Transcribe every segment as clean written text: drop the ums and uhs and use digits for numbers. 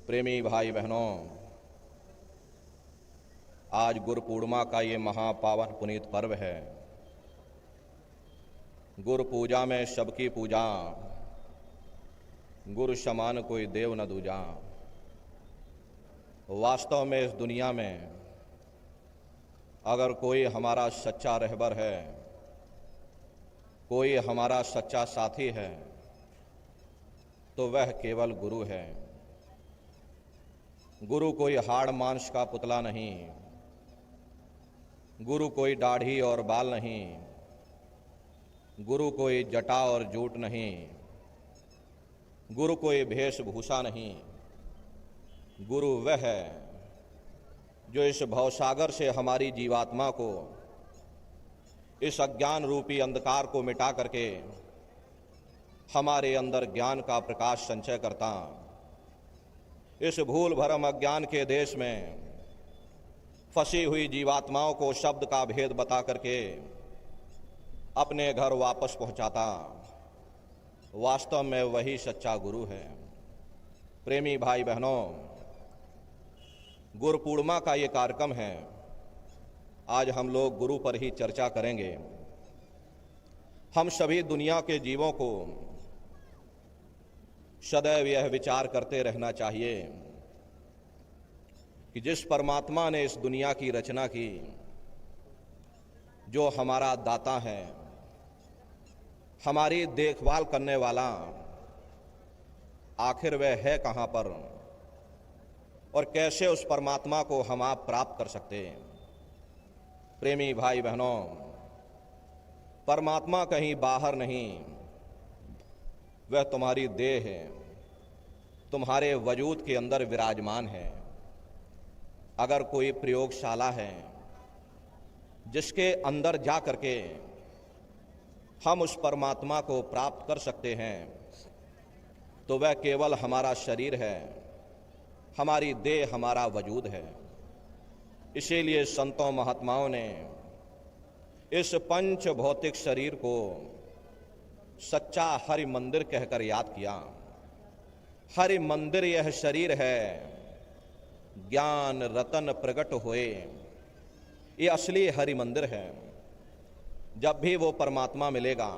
प्रेमी भाई बहनों, आज गुरु पूर्णिमा का ये महापावन पुनीत पर्व है। गुरु पूजा में सबकी पूजा, गुरु समान कोई देव न दूजा। वास्तव में इस दुनिया में अगर कोई हमारा सच्चा रहबर है, कोई हमारा सच्चा साथी है, तो वह केवल गुरु है। गुरु कोई हाड़ मांस का पुतला नहीं, गुरु कोई दाढ़ी और बाल नहीं, गुरु कोई जटा और जूट नहीं, गुरु कोई वेशभूषा नहीं। गुरु वह है जो इस भवसागर से हमारी जीवात्मा को, इस अज्ञान रूपी अंधकार को मिटा करके हमारे अंदर ज्ञान का प्रकाश संचय करता। इस भूल भरम अज्ञान के देश में फंसी हुई जीवात्माओं को शब्द का भेद बता करके अपने घर वापस पहुंचाता। वास्तव में वही सच्चा गुरु है। प्रेमी भाई बहनों, गुरु पूर्णिमा का ये कार्यक्रम है। आज हम लोग गुरु पर ही चर्चा करेंगे। हम सभी दुनिया के जीवों को सदैव यह विचार करते रहना चाहिए कि जिस परमात्मा ने इस दुनिया की रचना की, जो हमारा दाता है, हमारी देखभाल करने वाला, आखिर वह है कहाँ पर और कैसे उस परमात्मा को हम आप प्राप्त कर सकते हैं। प्रेमी भाई बहनों, परमात्मा कहीं बाहर नहीं, वह तुम्हारी देह है, तुम्हारे वजूद के अंदर विराजमान है। अगर कोई प्रयोगशाला है जिसके अंदर जा करके हम उस परमात्मा को प्राप्त कर सकते हैं, तो वह केवल हमारा शरीर है, हमारी देह, हमारा वजूद है। इसीलिए संतों महात्माओं ने इस पंच भौतिक शरीर को सच्चा हरि मंदिर कहकर याद किया। हरि मंदिर यह शरीर है, ज्ञान रतन प्रकट हुए, ये असली हरि मंदिर है। जब भी वो परमात्मा मिलेगा,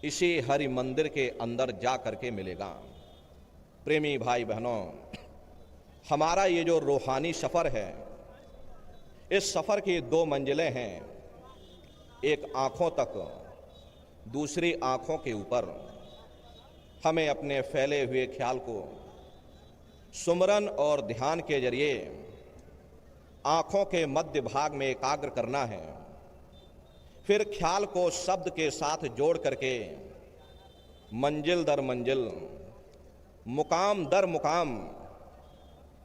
इसी हरि मंदिर के अंदर जा करके मिलेगा। प्रेमी भाई बहनों, हमारा ये जो रूहानी सफ़र है, इस सफ़र की दो मंजिलें हैं। एक आँखों तक, दूसरी आँखों के ऊपर। हमें अपने फैले हुए ख्याल को सुमरन और ध्यान के जरिए आँखों के मध्य भाग में एकाग्र करना है। फिर ख्याल को शब्द के साथ जोड़ करके मंजिल दर मंजिल, मुकाम दर मुकाम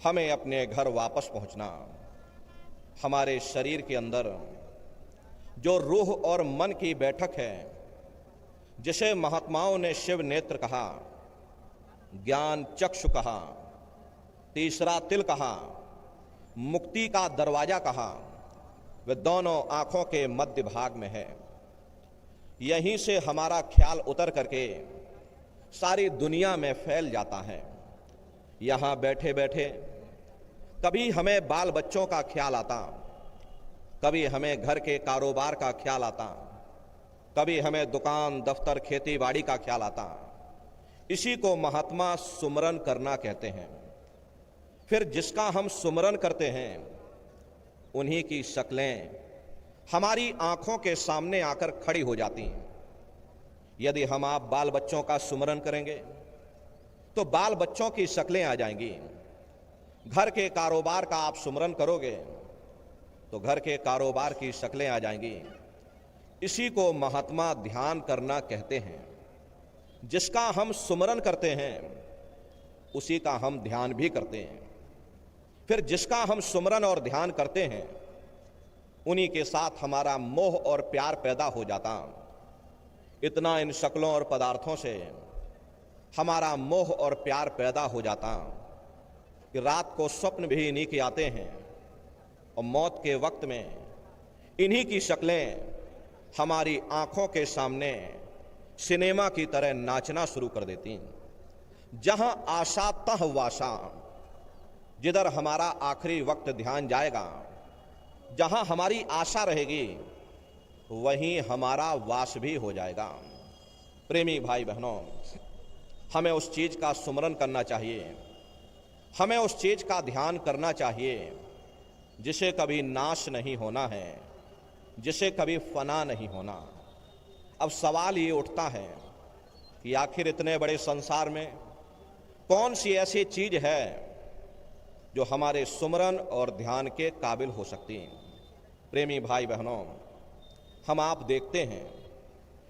हमें अपने घर वापस पहुंचना। हमारे शरीर के अंदर जो रूह और मन की बैठक है, जिसे महात्माओं ने शिव नेत्र कहा, ज्ञान चक्षु कहा, तीसरा तिल कहा, मुक्ति का दरवाजा कहा, वे दोनों आँखों के मध्य भाग में है। यहीं से हमारा ख्याल उतर करके सारी दुनिया में फैल जाता है। यहाँ बैठे बैठे कभी हमें बाल बच्चों का ख्याल आता, कभी हमें घर के कारोबार का ख्याल आता, कभी हमें दुकान दफ्तर खेती बाड़ी का ख्याल आता। इसी को महात्मा सुमरन करना कहते हैं। फिर जिसका हम सुमरन करते हैं, उन्हीं की शक्लें हमारी आंखों के सामने आकर खड़ी हो जाती हैं। यदि हम आप बाल बच्चों का सुमरन करेंगे तो बाल बच्चों की शक्लें आ जाएंगी। घर के कारोबार का आप सुमरन करोगे तो घर के कारोबार की शक्लें आ जाएंगी। इसी को महात्मा ध्यान करना कहते हैं। जिसका हम सुमरन करते हैं, उसी का हम ध्यान भी करते हैं। फिर जिसका हम सुमरन और ध्यान करते हैं, उन्हीं के साथ हमारा मोह और प्यार पैदा हो जाता। इतना इन शक्लों और पदार्थों से हमारा मोह और प्यार पैदा हो जाता कि रात को स्वप्न भी इन्हीं के आते हैं और मौत के वक्त में इन्हीं की शक्लें हमारी आंखों के सामने सिनेमा की तरह नाचना शुरू कर देती। जहां आशा तह वाशा, जिधर हमारा आखिरी वक्त ध्यान जाएगा, जहां हमारी आशा रहेगी वहीं हमारा वास भी हो जाएगा। प्रेमी भाई बहनों, हमें उस चीज का सुमरन करना चाहिए, हमें उस चीज का ध्यान करना चाहिए जिसे कभी नाश नहीं होना है, जिसे कभी फना नहीं होना। अब सवाल ये उठता है कि आखिर इतने बड़े संसार में कौन सी ऐसी चीज है जो हमारे सुमरन और ध्यान के काबिल हो सकती है। प्रेमी भाई बहनों, हम आप देखते हैं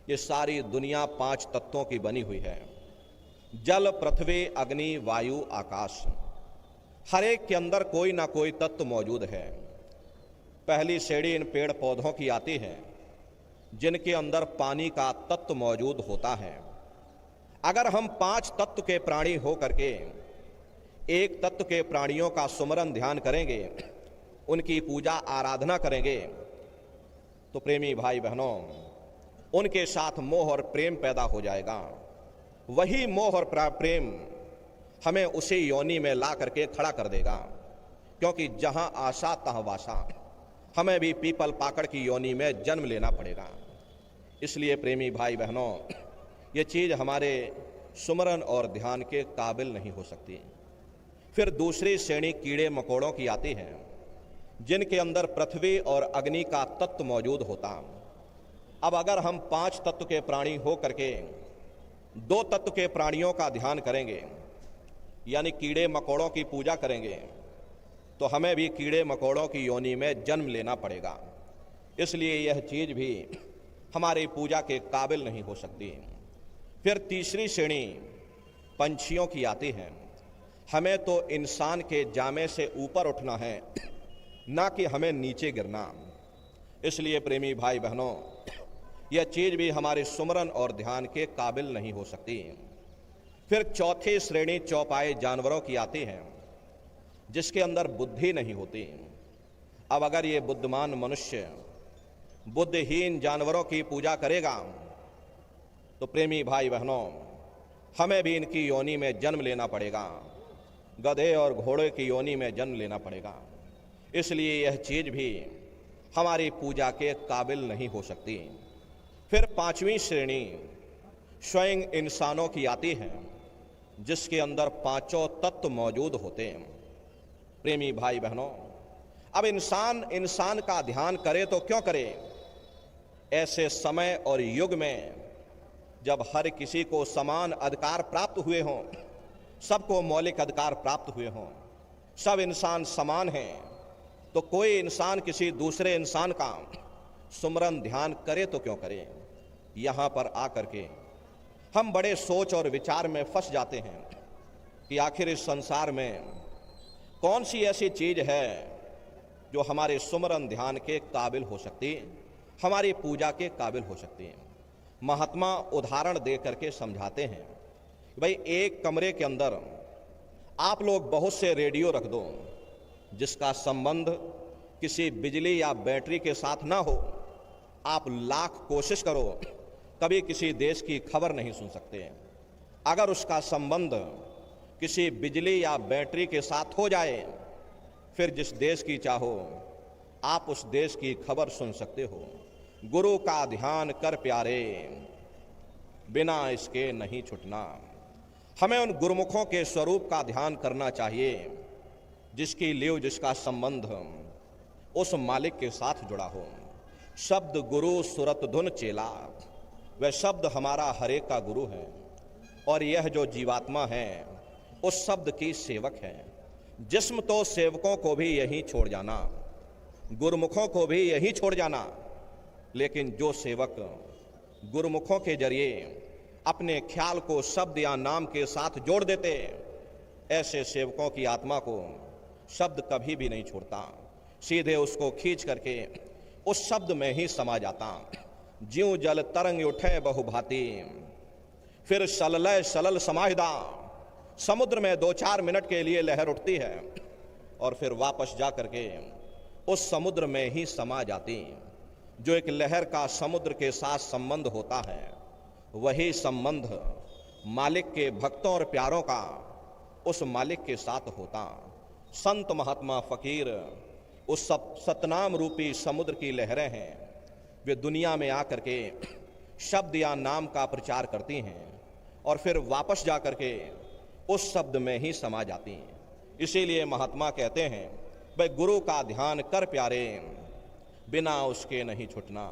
ये सारी दुनिया 5 तत्वों की बनी हुई है। जल, पृथ्वी, अग्नि, वायु, आकाश। हर एक के अंदर कोई ना कोई तत्व मौजूद है। पहली श्रेणी इन पेड़ पौधों की आती है जिनके अंदर पानी का तत्व मौजूद होता है। अगर हम 5 तत्व के प्राणी हो करके एक तत्व के प्राणियों का सुमरन ध्यान करेंगे, उनकी पूजा आराधना करेंगे, तो प्रेमी भाई बहनों, उनके साथ मोह और प्रेम पैदा हो जाएगा। वही मोह और प्रेम हमें उसी योनि में ला करके खड़ा कर देगा, क्योंकि जहां आशा तहाँ वाशा, हमें भी पीपल पाकड़ की योनि में जन्म लेना पड़ेगा। इसलिए प्रेमी भाई बहनों, ये चीज हमारे सुमरन और ध्यान के काबिल नहीं हो सकती। फिर दूसरी श्रेणी कीड़े मकोड़ों की आती है जिनके अंदर पृथ्वी और अग्नि का तत्व मौजूद होता। अब अगर हम 5 तत्व के प्राणी हो करके 2 तत्व के प्राणियों का ध्यान करेंगे, यानी कीड़े मकोड़ों की पूजा करेंगे, तो हमें भी कीड़े मकोड़ों की योनि में जन्म लेना पड़ेगा। इसलिए यह चीज भी हमारी पूजा के काबिल नहीं हो सकती। फिर तीसरी श्रेणी पंछियों की आती है। हमें तो इंसान के जामे से ऊपर उठना है, ना कि हमें नीचे गिरना। इसलिए प्रेमी भाई बहनों, यह चीज भी हमारे सुमरन और ध्यान के काबिल नहीं हो सकती। फिर चौथी श्रेणी चौपाए जानवरों की आती है जिसके अंदर बुद्धि नहीं होती। अब अगर ये बुद्धिमान मनुष्य बुद्धिहीन जानवरों की पूजा करेगा, तो प्रेमी भाई बहनों, हमें भी इनकी योनि में जन्म लेना पड़ेगा, गधे और घोड़े की योनि में जन्म लेना पड़ेगा। इसलिए यह चीज भी हमारी पूजा के काबिल नहीं हो सकती। फिर 5वीं श्रेणी स्वयं इंसानों की आती है जिसके अंदर 5 तत्व मौजूद होते हैं। प्रेमी भाई बहनों, अब इंसान का ध्यान करे तो क्यों करे? ऐसे समय और युग में जब हर किसी को समान अधिकार प्राप्त हुए हों, सबको मौलिक अधिकार प्राप्त हुए हों, सब इंसान समान हैं, तो कोई इंसान किसी दूसरे इंसान का सुमरन ध्यान करे तो क्यों करे? यहाँ पर आकर के हम बड़े सोच और विचार में फंस जाते हैं कि आखिर इस संसार में कौन सी ऐसी चीज है जो हमारे सुमरन ध्यान के काबिल हो सकती, हमारी पूजा के काबिल हो सकती है। महात्मा उदाहरण दे करके समझाते हैं कि भाई, एक कमरे के अंदर आप लोग बहुत से रेडियो रख दो जिसका संबंध किसी बिजली या बैटरी के साथ ना हो, आप लाख कोशिश करो, कभी किसी देश की खबर नहीं सुन सकते। अगर उसका संबंध किसी बिजली या बैटरी के साथ हो जाए, फिर जिस देश की चाहो आप उस देश की खबर सुन सकते हो। गुरु का ध्यान कर प्यारे, बिना इसके नहीं छुटना। हमें उन गुरुमुखों के स्वरूप का ध्यान करना चाहिए जिसकी लिव, जिसका संबंध उस मालिक के साथ जुड़ा हो। शब्द गुरु सुरत धुन चेला, वह शब्द हमारा हरेक का गुरु है और यह जो जीवात्मा है उस शब्द की सेवक है। जिस्म तो सेवकों को भी यहीं छोड़ जाना, गुरुमुखों को भी यहीं छोड़ जाना, लेकिन जो सेवक गुरुमुखों के जरिए अपने ख्याल को शब्द या नाम के साथ जोड़ देते, ऐसे सेवकों की आत्मा को शब्द कभी भी नहीं छोड़ता, सीधे उसको खींच करके उस शब्द में ही समा जाता। ज्यों जल तरंग उठे बहुभांति, फिर सललय सलल समाहिदा। समुद्र में 2-4 मिनट के लिए लहर उठती है और फिर वापस जा करके उस समुद्र में ही समा जाती। जो एक लहर का समुद्र के साथ संबंध होता है, वही संबंध मालिक के भक्तों और प्यारों का उस मालिक के साथ होता। संत महात्मा फकीर उस सतनाम रूपी समुद्र की लहरें हैं, वे दुनिया में आकर के शब्द या नाम का प्रचार करती हैं और फिर वापस जा कर के उस शब्द में ही समा जाती हैं। इसीलिए महात्मा कहते हैं, भाई गुरु का ध्यान कर प्यारे, बिना उसके नहीं छूटना।